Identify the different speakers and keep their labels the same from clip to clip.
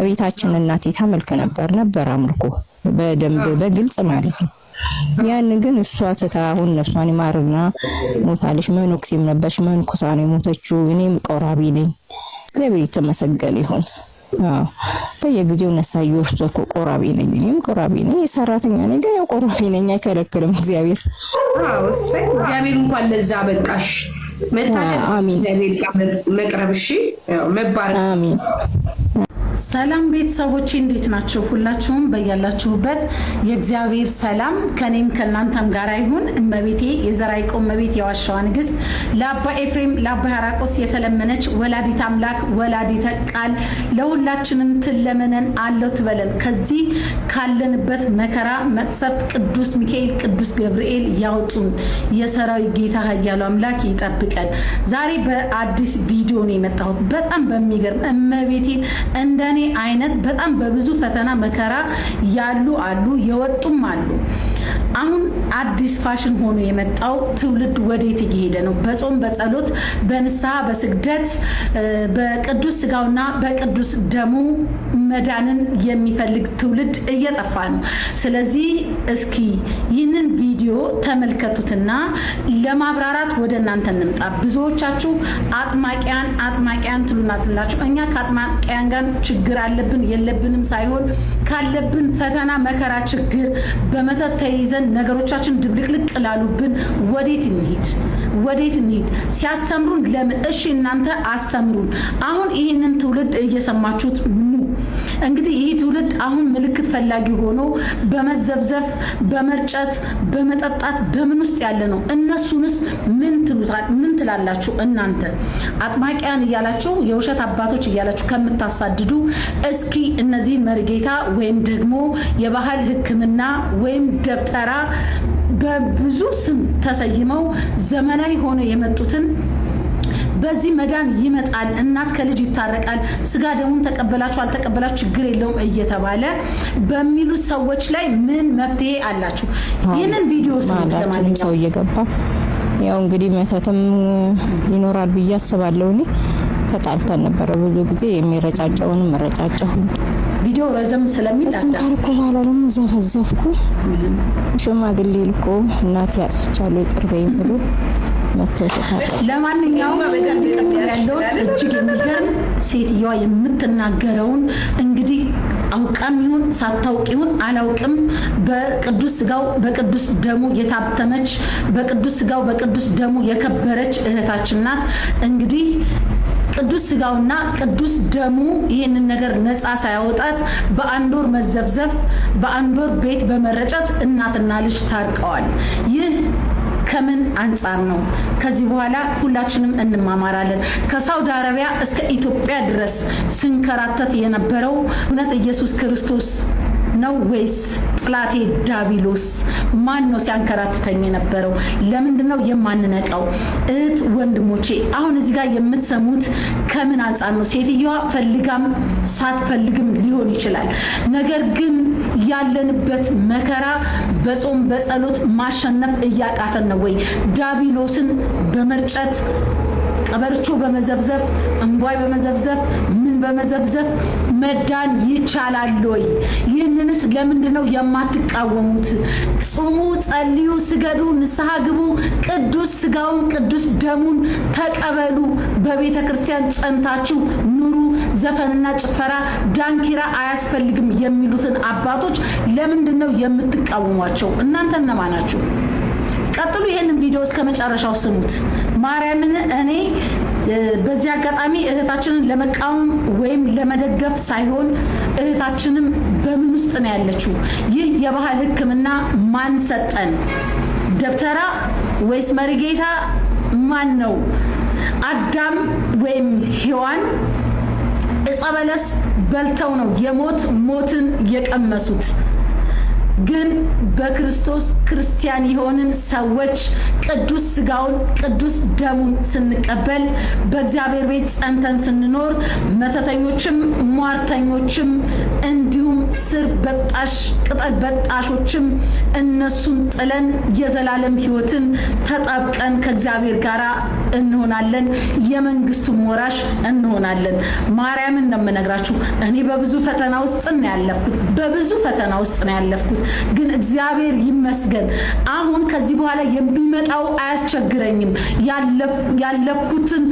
Speaker 1: ቤታችን እናቴ ታመልክ ነበር አምልኮ በደንብ በግልጽ ማለት ነው። ያን ግን እሷ ተታ አሁን ነፍሷን ይማርና ሞታለች። መነኩሴም ነበርሽ፣ መንኩሳ ነው የሞተችው። እኔም ቆራቢ ነኝ። እግዚአብሔር የተመሰገነ ይሁን። በየጊዜው ነሳዩ እርሶ ቆራቢ ነኝ፣ እኔም ቆራቢ ነኝ። ሰራተኛ ነኝ ግን ያው ቆራቢ ነኝ፣ አይከለክልም እግዚአብሔር።
Speaker 2: እግዚአብሔር እንኳን ለዛ በቃሽ።
Speaker 1: አሜን።
Speaker 2: እግዚአብሔር ጋር መቅረብሽ መባረክ።
Speaker 1: አሜን።
Speaker 3: ሰላም ቤተሰቦቼ እንዴት ናችሁ? ሁላችሁም በያላችሁበት የእግዚአብሔር ሰላም ከኔም ከናንተም ጋር ይሁን። እመቤቴ የዘራይቆ እመቤት የዋሻዋ ንግስት ለአባ ኤፍሬም ለአባ ያራቆስ የተለመነች ወላዲት አምላክ ወላዲተ ቃል ለሁላችንም ትለመነን አለው ትበለን። ከዚህ ካለንበት መከራ መቅሰፍት ቅዱስ ሚካኤል ቅዱስ ገብርኤል ያውጡን። የሰራዊት ጌታ ኃያሉ አምላክ ይጠብቀን። ዛሬ በአዲስ ቪዲዮ ነው የመጣሁት። በጣም በሚገርም እመቤቴ እንደኔ አይነት በጣም በብዙ ፈተና መከራ ያሉ አሉ፣ የወጡም አሉ። አሁን አዲስ ፋሽን ሆኖ የመጣው ትውልድ ወዴት እየሄደ ነው? በጾም በጸሎት በንስሐ በስግደት በቅዱስ ስጋውና በቅዱስ ደሙ መዳንን የሚፈልግ ትውልድ እየጠፋ ነው። ስለዚህ እስኪ ይህንን ቪዲዮ ተመልከቱትና ለማብራራት ወደ እናንተ እንምጣ። ብዙዎቻችሁ አጥማቂያን ትሉናላችሁ። እኛ ከአጥማቂያን ጋር ችግር አለብን የለብንም ሳይሆን ካለብን ፈተና መከራ ችግር በመተት ተይዘን ነገሮቻችን ድብልቅልቅ ላሉብን ወዴት እንሂድ? ሲያስተምሩን ለምን? እሺ እናንተ አስተምሩን። አሁን ይህንን ትውልድ እየሰማችሁት ኑ። እንግዲህ ይህ ትውልድ አሁን ምልክት ፈላጊ ሆኖ በመዘብዘፍ በመርጨት በመጠጣት በምን ውስጥ ያለ ነው? እነሱንስ ምን ትላላችሁ? እናንተ አጥማቂያን እያላችሁ የውሸት አባቶች እያላችሁ ከምታሳድዱ እስኪ እነዚህን መርጌታ ወይም ደግሞ የባህል ሕክምና ወይም ደብተራ በብዙ ስም ተሰይመው ዘመናዊ ሆነ የመጡትን በዚህ መዳን ይመጣል፣ እናት ከልጅ ይታረቃል፣ ስጋ ደሙን ተቀበላችሁ አልተቀበላችሁ ችግር የለውም እየተባለ በሚሉ ሰዎች ላይ ምን መፍትሄ አላችሁ? ይህንን ቪዲዮ
Speaker 1: ስለማንም ሰው እየገባ ያው እንግዲህ መተተም ይኖራል ብዬ አስባለሁ። እኔ ተጣልተን ነበር ብዙ ጊዜ የሚረጫጨውን መረጫጨሁ
Speaker 3: ቪዲዮ ረዘም ስለሚል
Speaker 1: እሱን ካልኩ በኋላ ደግሞ ዘፈዘፍኩ። ሽማግሌ ልኮ እናት ያጥፍቻለሁ ይቅር በይኝ ብሎ መተታታ።
Speaker 3: ለማንኛውም ያለው እጅግ የሚገርም ሴትዮዋ የምትናገረውን እንግዲህ አውቃም ይሁን ሳታውቅ ይሁን አላውቅም በቅዱስ ስጋው በቅዱስ ደሙ የታተመች በቅዱስ ስጋው በቅዱስ ደሙ የከበረች እህታችን ናት። እንግዲህ ቅዱስ ስጋውና ቅዱስ ደሙ ይሄንን ነገር ነፃ ሳያወጣት በአንድ ወር መዘፍዘፍ በአንድ ወር ቤት በመረጨት እናትና ልጅ ታርቀዋል። ይህ ከምን አንፃር ነው? ከዚህ በኋላ ሁላችንም እንማማራለን። ከሳውዲ አረቢያ እስከ ኢትዮጵያ ድረስ ስንከራተት የነበረው እውነት ኢየሱስ ክርስቶስ ነው ወይስ ጥላቴ ዳቢሎስ? ማን ነው ሲያንከራተተኝ የነበረው? ለምንድን ነው የማንነቃው? እህት ወንድሞቼ አሁን እዚህ ጋር የምትሰሙት ከምን አንፃር ነው? ሴትዮዋ ፈልጋም ሳትፈልግም ሊሆን ይችላል። ነገር ግን ያለንበት መከራ በጾም በጸሎት ማሸነፍ እያቃተን ነው ወይ? ዳቢሎስን በመርጨት ቀበርቾ በመዘብዘፍ እንቧይ በመዘብዘፍ ምን በመዘብዘፍ መዳን ይቻላል ወይ? ይህንንስ ለምንድነው የማትቃወሙት? ጾሙ፣ ጸልዩ፣ ስገዱ፣ ንስሐ ግቡ፣ ቅዱስ ስጋውን ቅዱስ ደሙን ተቀበሉ፣ በቤተ ክርስቲያን ጸንታችሁ ኑሩ፣ ዘፈንና ጭፈራ ዳንኪራ አያስፈልግም የሚሉትን አባቶች ለምንድነው የምትቃወሟቸው? እናንተ እነማን ናችሁ? ቀጥሉ። ይሄንን ቪዲዮ እስከ መጨረሻው ስሙት። ማርያምን እኔ በዚህ አጋጣሚ እህታችንን ለመቃወም ወይም ለመደገፍ ሳይሆን እህታችንም በምን ውስጥ ነው ያለችው? ይህ የባህል ሕክምና ማን ሰጠን? ደብተራ ወይስ መሪጌታ? ማን ነው? አዳም ወይም ሔዋን ዕፀ በለስ በልተው ነው ሞትን የቀመሱት? ግን በክርስቶስ ክርስቲያን የሆንን ሰዎች ቅዱስ ስጋውን ቅዱስ ደሙን ስንቀበል በእግዚአብሔር ቤት ጸንተን ስንኖር መተተኞችም ሟርተኞችም እንዲሁም ስር በጣሽ ቅጠል በጣሾችም እነሱን ጥለን የዘላለም ሕይወትን ተጣብቀን ከእግዚአብሔር ጋር እንሆናለን የመንግስቱ ወራሽ እንሆናለን ማርያምን ነው የምነግራችሁ እኔ በብዙ ፈተና ውስጥ ነው ያለፍኩት ግን እግዚአብሔር ይመስገን አሁን ከዚህ በኋላ የሚመጣው አያስቸግረኝም ያለፍኩትን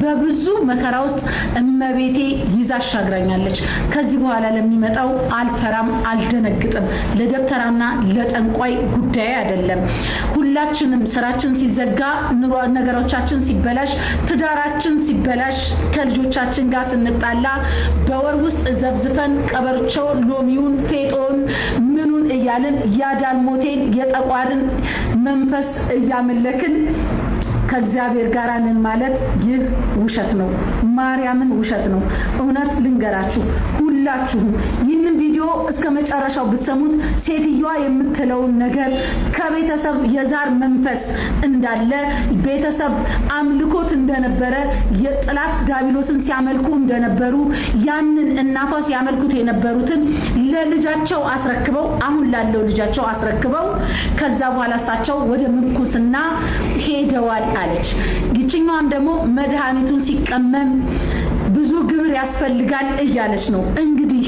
Speaker 3: በብዙ መከራ ውስጥ እመቤቴ ይዛሻግራኛለች ከዚህ በኋላ ለሚመጣው አልፈራም አልደነግጥም ለደብተራና ለጠንቋይ ጉዳይ አይደለም ሁላችንም ስራችን ሲዘጋ ነገሮቻችን ሲበላሽ ትዳራችን ሲበላሽ ከልጆቻችን ጋር ስንጣላ በወር ውስጥ ዘብዝፈን ቀበርቾ ሎሚውን ፌጦን ምኑን እያልን ያዳልሞቴን የጠቋርን መንፈስ እያመለክን ከእግዚአብሔር ጋር ነን ማለት ይህ ውሸት ነው ማርያምን ውሸት ነው እውነት ልንገራችሁ ሁላችሁም ይህንን ቪዲዮ እስከ መጨረሻው ብትሰሙት ሴትየዋ የምትለው ነገር ከቤተሰብ የዛር መንፈስ እንዳለ ቤተሰብ አምልኮት እንደነበረ የጥላት ዳቢሎስን ሲያመልኩ እንደነበሩ ያንን እናቷ ሲያመልኩት የነበሩትን ለልጃቸው አስረክበው አሁን ላለው ልጃቸው አስረክበው ከዛ በኋላ እሳቸው ወደ ምንኩስና ሄደዋል አለች ይችኛዋም ደግሞ መድኃኒቱን ሲቀመም ብዙ ግብር ያስፈልጋል እያለች ነው እንግዲህ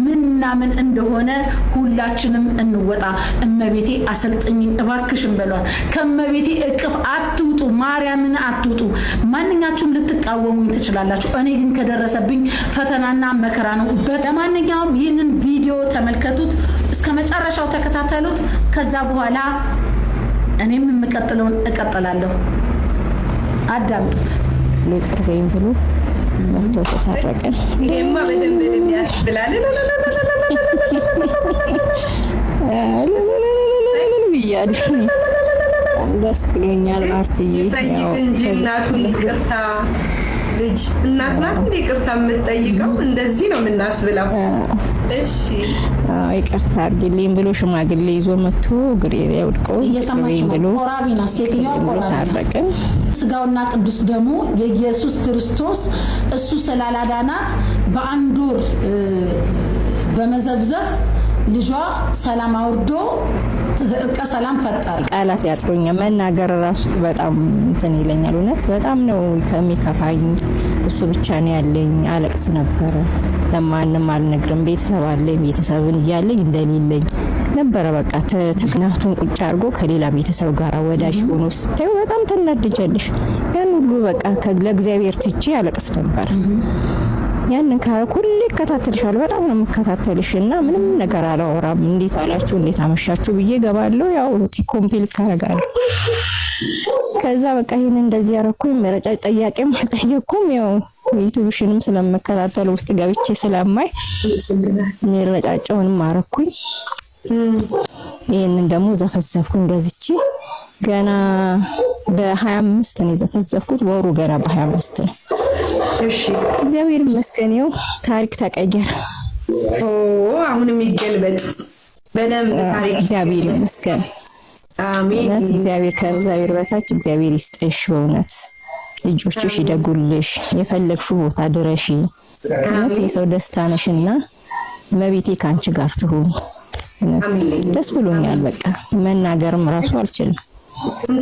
Speaker 3: ምንና ምን እንደሆነ ሁላችንም እንወጣ እመቤቴ አሰልጥኝን እባክሽን በሏት ከመቤቴ እቅፍ አትውጡ ማርያምን አትውጡ ማንኛችሁም ልትቃወሙኝ ትችላላችሁ እኔ ግን ከደረሰብኝ ፈተናና መከራ ነው በማንኛውም ይህንን ቪዲዮ ተመልከቱት እስከ መጨረሻው ተከታተሉት ከዛ በኋላ እኔም የምቀጥለውን እቀጥላለሁ አዳምጡት
Speaker 1: ይቅር በይኝ ብሎ መጥቶ ተታረቀን
Speaker 2: ይሄማ በደንብ የሚያስብላል
Speaker 1: ብያለሁ በጣም ደስ ብሎኛል ማርትዬ
Speaker 2: ያው ከዛቱን ይቅርታ ልጅ እናት ናት እንደ ይቅርታ የምትጠይቀው እንደዚህ ነው የምናስብለው እሺ
Speaker 1: ይቅርታ አድርግልኝ ብሎ ሽማግሌ ይዞ መጥቶ ግሬ ላይ ወድቆ
Speaker 3: እየሰማችሁ ብሎ ቆራቢና ሴትየዋ
Speaker 1: ታረቀን
Speaker 3: ስጋውና ቅዱስ ደሙ የኢየሱስ ክርስቶስ እሱ ስላላዳናት በአንድ ወር በመዘብዘፍ ልጇ ሰላም አውርዶ እርቀ ሰላም ፈጠረ
Speaker 1: ቃላት ያጥሩኛል መናገር ራሱ በጣም እንትን ይለኛል እውነት በጣም ነው ከሚከፋኝ እሱ ብቻ ነው ያለኝ አለቅስ ነበር ለማንም አልነግርም ቤተሰብ አለኝ ቤተሰብን ያለኝ እንደሌለኝ ነበር በቃ ተክናቱን ቁጭ አድርጎ ከሌላ ቤተሰብ ጋር ወዳጅ ሆኖ ስታይ በጣም ተናደጀልሽ ያን ሁሉ በቃ ለእግዚአብሔር ትቼ አለቅስ ነበር ያንን ካረኩ ሁሌ እከታተልሻለሁ በጣም ነው የምከታተልሽና ምንም ነገር አላወራም እንዴት አላችሁ እንዴት አመሻችሁ ብዬ ገባለሁ ያው ኮምፕሊት ካረጋለሁ ከዛ በቃ ይሄን እንደዚህ ያረኩኝ መረጫ ጠያቄም አልጠየቅኩም ያው ዩቲዩብሽንም ስለምከታተል ውስጥ ገብቼ ስለማይ መረጫጫውንም አረኩኝ ይሄንን ደግሞ ዘፈዘፍኩኝ ገዝቼ ገና በ25 ነው ዘፈዘፍኩት ወሩ ገና በ25 ነው
Speaker 2: እሺ
Speaker 1: እግዚአብሔር ይመስገን ታሪክ ተቀየረ
Speaker 2: አሁንም ይገልበጥ በደንብ ታሪክ
Speaker 1: እግዚአብሔር ይመስገን አሜን እግዚአብሔር ከእግዚአብሔር በታች እግዚአብሔር ይስጥሽ በእውነት ልጆችሽ ይደጉልሽ የፈለግሽው ቦታ ድረሺ እውነት የሰው ደስታ ነሽና መቤቴ ካንቺ ጋር ትሁን ደስ ብሎኛል በቃ መናገርም ራሱ አልችልም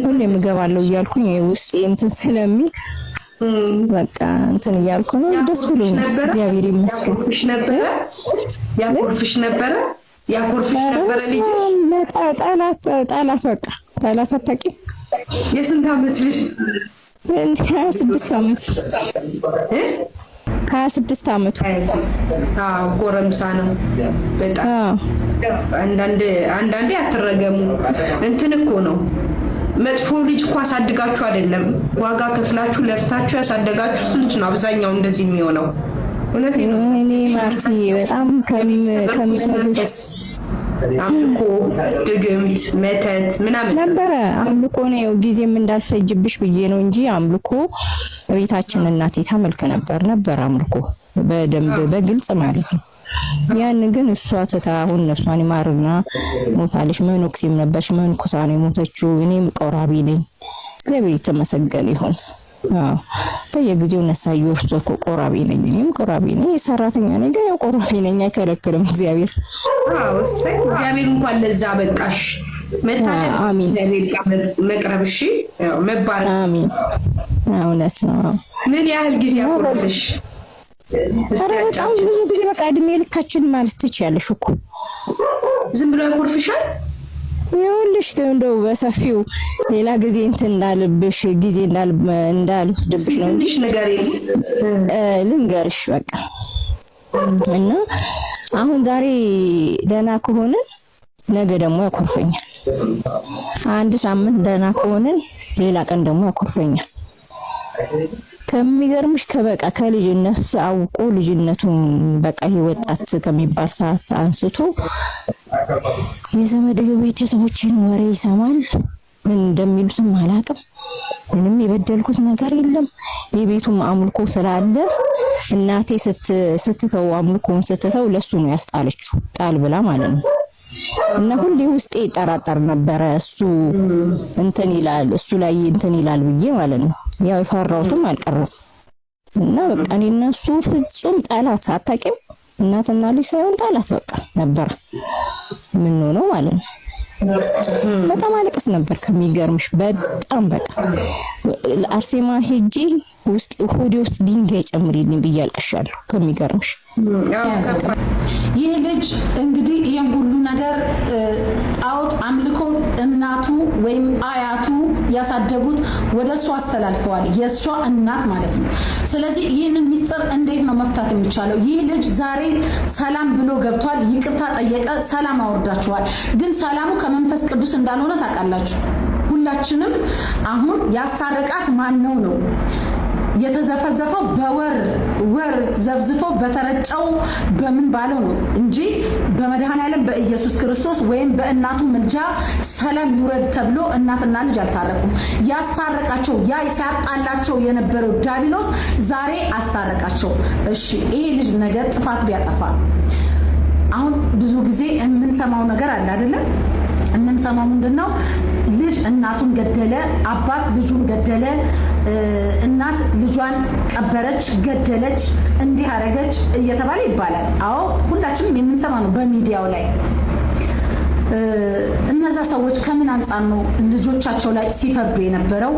Speaker 1: ሁሌም እገባለሁ እያልኩኝ ውስጤ እንትን ስለሚል በቃ እንትን እያልኩ ነው ደስ ብሎኛል እግዚአብሔር ይመስገን
Speaker 2: ያኮርፍሽ ነበር ልጅ
Speaker 1: ጣላት በቃ ጣላት አታውቂም
Speaker 2: የስንት ዓመት ልጅ
Speaker 1: 26 ዓመት 26 ዓመት
Speaker 2: ጎረምሳ ነው በጣም አንዳንዴ አትረገሙ እንትን እኮ ነው መጥፎ ልጅ እኮ አሳድጋችሁ አይደለም ዋጋ ከፍላችሁ ለፍታችሁ ያሳደጋችሁ ልጅ ነው አብዛኛው እንደዚህ የሚሆነው እውነቴ ነው
Speaker 1: እኔ ማርትዬ በጣም ከምንፈስ
Speaker 2: አምልኮ ድግምት መተት ምናምን
Speaker 1: ነበር አምልኮ ነው ጊዜም እንዳልፈጅብሽ ብዬ ነው እንጂ አምልኮ ቤታችን እናቴ ታመልክ ነበር አምልኮ በደንብ በግልጽ ማለት ነው ያን ግን እሷ ተታሁን ነፍሷን ይማርና ሞታለች። መኖክሲም ነበርሽ መንኩሳ ነው የሞተችው። እኔም ቆራቢ ነኝ። እግዚአብሔር የተመሰገነ ይሁን። በየጊዜው ነሳዩ እርሶ ቆራቢ ነኝ። እኔም ቆራቢ ነኝ። ሰራተኛ ነኝ ግን ቆራቢ ነኝ። አይከለክልም እግዚአብሔር።
Speaker 2: እግዚአብሔር እንኳን ለዛ በቃሽ። መታደል እግዚአብሔር ጋር መቅረብሽ መባረክ።
Speaker 1: አሜን። እውነት ነው።
Speaker 2: ምን ያህል ጊዜ አቆርጥሽ?
Speaker 1: በጣም ብዙ ጊዜ በቃ እድሜ ልካችን ማለት ትችያለሽ እኮ።
Speaker 2: ዝም ብሎ ያቆርፍሻል?
Speaker 1: ይኸውልሽ እንደው በሰፊው ሌላ ጊዜ እንትን እንዳልብሽ ጊዜ እንዳልወስድብሽ ነው እንጂ
Speaker 2: ነገር
Speaker 1: ልንገርሽ በቃ። እና አሁን ዛሬ ደህና ከሆነ ነገ ደግሞ ያኮርፈኛል። አንድ ሳምንት ደህና ከሆነ ሌላ ቀን ደግሞ ያኮርፈኛል። ከሚገርምሽ ከበቃ ከልጅነት አውቆ ልጅነቱን በቃ ይሄ ወጣት ከሚባል ሰዓት አንስቶ የዘመድ ቤተሰቦችን ወሬ ይሰማል። ምን እንደሚሉትም አላውቅም። ምንም የበደልኩት ነገር የለም። የቤቱም አምልኮ ስላለ እናቴ ስትተው አምልኮን ስትተው ለሱ ነው ያስጣለችው፣ ጣል ብላ ማለት ነው። እና ሁሌ ውስጤ ይጠራጠር ነበረ እሱ እንትን ይላል እሱ ላይ እንትን ይላል ብዬ ማለት ነው። ያው የፈራሁትም አልቀረም። እና በቃ እኔና እሱ ፍጹም ጠላት አታውቂም። እናትና ልጅ ሳይሆን ጠላት በቃ ነበር ምን ነው ማለት ነው። በጣም አለቅስ ነበር ከሚገርምሽ። በጣም በቃ አርሴማ ሄጄ ውስጥ ሆዴ ውስጥ ድንጋይ ጨምሪልኝ ብዬ አልቅሻለሁ ከሚገርምሽ።
Speaker 3: ይህ ልጅ እንግዲህ ይሄን ሁሉ ነገር ጣዖት አምልኮ እናቱ ወይም አያቱ ያሳደጉት ወደሷ አስተላልፈዋል፣ የሷ እናት ማለት ነው። ስለዚህ ይህንን ሚስጥር እንዴት ነው መፍታት የሚቻለው? ይህ ልጅ ዛሬ ሰላም ብሎ ገብቷል፣ ይቅርታ ጠየቀ፣ ሰላም አወርዳችኋል። ግን ሰላሙ ከመንፈስ ቅዱስ እንዳልሆነ ታውቃላችሁ ሁላችንም። አሁን ያስታረቃት ማን ነው? የተዘፈዘፈው በወር ዘብዝፈው በተረጨው በምን ባለው ነው እንጂ በመድኃኔዓለም በኢየሱስ ክርስቶስ ወይም በእናቱ ምልጃ ሰላም ይውረድ ተብሎ እናትና ልጅ አልታረቁም። ያስታረቃቸው ያ ሲያጣላቸው የነበረው ዲያብሎስ ዛሬ አስታረቃቸው። እሺ ይሄ ልጅ ነገር ጥፋት ቢያጠፋ አሁን ብዙ ጊዜ የምንሰማው ነገር አለ አይደለም? የምንሰማው ምንድነው? ልጅ እናቱን ገደለ፣ አባት ልጁን ገደለ፣ እናት ልጇን ቀበረች፣ ገደለች፣ እንዲህ አረገች እየተባለ ይባላል። አዎ ሁላችንም የምንሰማው ነው በሚዲያው ላይ። እነዛ ሰዎች ከምን አንፃር ነው ልጆቻቸው ላይ ሲፈርዱ የነበረው?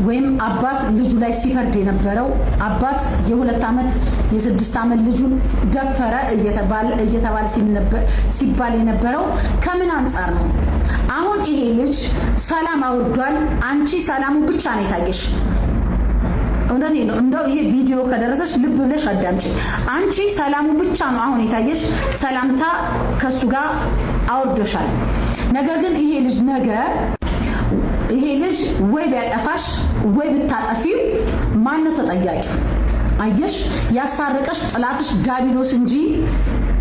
Speaker 3: ወይም አባት ልጁ ላይ ሲፈርድ የነበረው? አባት የ2 ዓመት የ6 ዓመት ልጁን ደፈረ እየተባለ ሲባል የነበረው ከምን አንፃር ነው? አሁን ይሄ ልጅ ሰላም አውርዷል። አንቺ ሰላሙ ብቻ ነው የታየሽ። እውነቴ ነው። እንደው ይሄ ቪዲዮ ከደረሰሽ ልብ ብለሽ አዳምጪ። አንቺ ሰላሙ ብቻ ነው አሁን የታየሽ። ሰላምታ ከሱ ጋር አውርዶሻል። ነገር ግን ይሄ ልጅ ወይ ቢያጠፋሽ ወይ ብታጠፊው ማን ነው ተጠያቂ? አየሽ፣ ያስታረቀሽ ጠላትሽ ዲያብሎስ እንጂ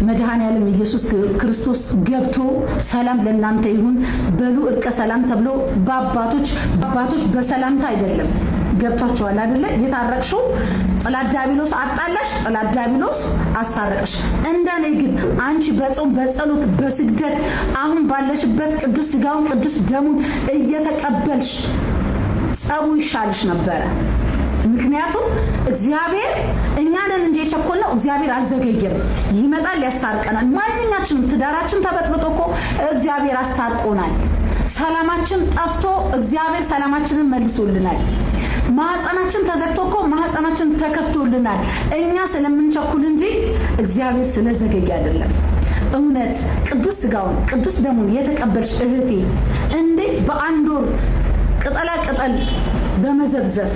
Speaker 3: መድኃኔዓለም ኢየሱስ ክርስቶስ ገብቶ ሰላም ለእናንተ ይሁን በሉ እርቀ ሰላም ተብሎ በአባቶች በሰላምታ አይደለም። ገብቷቸዋል አይደለ? የታረቅሽው ጠላት ዲያብሎስ አጣላሽ፣ ጠላት ዲያብሎስ አስታረቀሽ። እንደኔ ግን አንቺ በጾም በጸሎት በስግደት አሁን ባለሽበት ቅዱስ ሥጋውን ቅዱስ ደሙን እየተቀበልሽ ጸቡ ይሻልሽ ነበረ። ምክንያቱም እግዚአብሔር እኛንን እንጂ የቸኮልነው እግዚአብሔር አልዘገየም፣ ይመጣል፣ ያስታርቀናል። ማንኛችንም ትዳራችን ተበጥብጦ እኮ እግዚአብሔር አስታርቆናል። ሰላማችን ጠፍቶ እግዚአብሔር ሰላማችንን መልሶልናል። ማህፀናችን ተዘግቶ እኮ ማህፀናችን ተከፍቶልናል። እኛ ስለምንቸኩል እንጂ እግዚአብሔር ስለዘገየ አይደለም። እውነት ቅዱስ ሥጋውን ቅዱስ ደሙን የተቀበልሽ እህቴ እንዴት በአንድ ወር ቅጠላ ቅጠል በመዘብዘፍ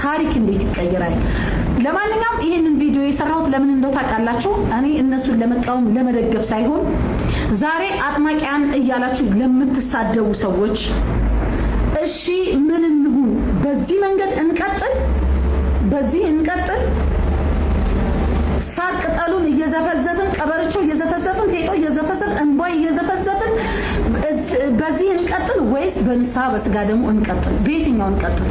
Speaker 3: ታሪክ እንዴት ይቀየራል? ለማንኛውም ይሄንን ቪዲዮ የሰራሁት ለምን እንደው ታውቃላችሁ? እኔ እነሱን ለመቃወም ለመደገፍ ሳይሆን ዛሬ አጥማቂያን እያላችሁ ለምትሳደቡ ሰዎች እሺ ምን እንሁን? በዚህ መንገድ እንቀጥል? ሳር ቅጠሉን እየዘፈዘፍን ቀበርቾ እየዘፈዘፍን ፌጦ እየዘፈዘፍን እንቧይ እየዘፈዘፍን በዚህ እንቀጥል ወይስ በንስሐ በስጋ ደግሞ እንቀጥል? በየትኛው እንቀጥል?